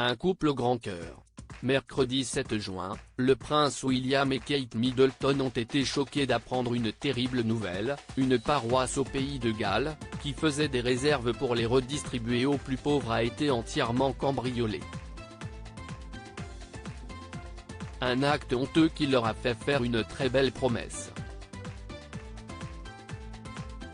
Un couple au grand cœur. Mercredi 7 juin, le prince William et Kate Middleton ont été choqués d'apprendre une terrible nouvelle: une paroisse au pays de Galles, qui faisait des réserves pour les redistribuer aux plus pauvres, a été entièrement cambriolée. Un acte honteux qui leur a fait faire une très belle promesse.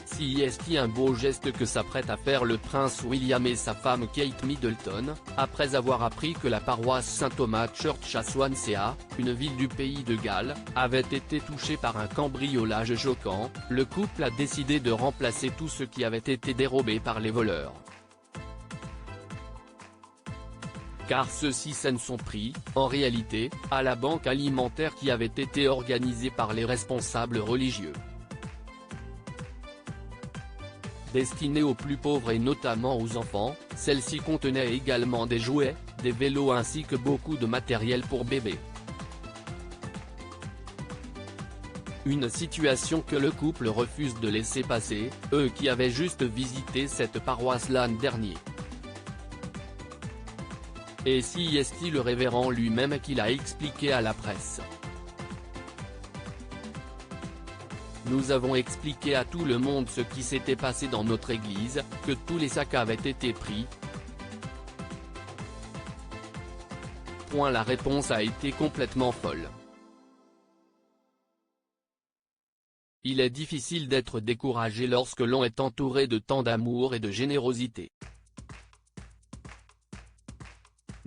Si est un beau geste que s'apprête à faire le prince William et sa femme Kate Middleton, après avoir appris que la paroisse Saint-Thomas Church à Swansea, une ville du pays de Galles, avait été touchée par un cambriolage choquant. Le couple a décidé de remplacer tout ce qui avait été dérobé par les voleurs. Car ceux-ci s'en sont pris, en réalité, à la banque alimentaire qui avait été organisée par les responsables religieux. Destinée aux plus pauvres et notamment aux enfants, celle-ci contenait également des jouets, des vélos ainsi que beaucoup de matériel pour bébés. Une situation que le couple refuse de laisser passer, eux qui avaient juste visité cette paroisse l'an dernier. Et si est le révérend lui-même qui l'a expliqué à la presse. Nous avons expliqué à tout le monde ce qui s'était passé dans notre église, que tous les sacs avaient été pris. La réponse a été complètement folle. Il est difficile d'être découragé lorsque l'on est entouré de tant d'amour et de générosité.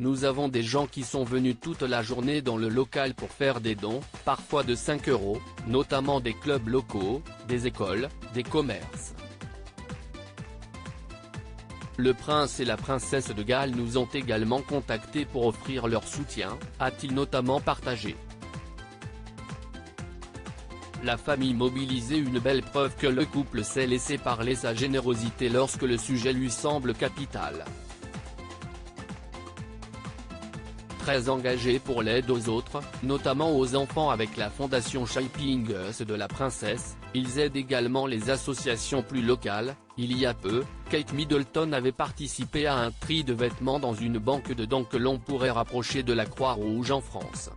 Nous avons des gens qui sont venus toute la journée dans le local pour faire des dons, parfois de 5 €, notamment des clubs locaux, des écoles, des commerces. Le prince et la princesse de Galles nous ont également contactés pour offrir leur soutien, a-t-il notamment partagé. La famille mobilisée, une belle preuve que le couple sait laisser parler sa générosité lorsque le sujet lui semble capital. Très engagés pour l'aide aux autres, notamment aux enfants avec la fondation Shaping Us de la princesse, ils aident également les associations plus locales. Il y a peu, Kate Middleton avait participé à un tri de vêtements dans une banque de dons que l'on pourrait rapprocher de la Croix-Rouge en France.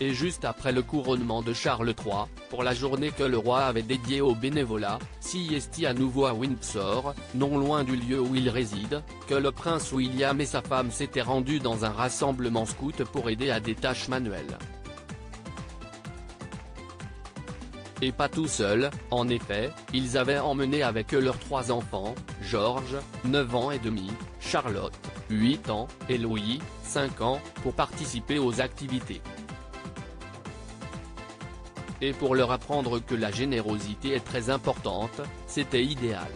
Et juste après le couronnement de Charles III, pour la journée que le roi avait dédiée au bénévolat, si est à nouveau à Windsor, non loin du lieu où il réside, que le prince William et sa femme s'étaient rendus dans un rassemblement scout pour aider à des tâches manuelles. Et pas tout seuls, en effet, ils avaient emmené avec eux leurs 3 enfants, George, 9 ans et demi, Charlotte, 8 ans, et Louis, 5 ans, pour participer aux activités. Et pour leur apprendre que la générosité est très importante, c'était idéal.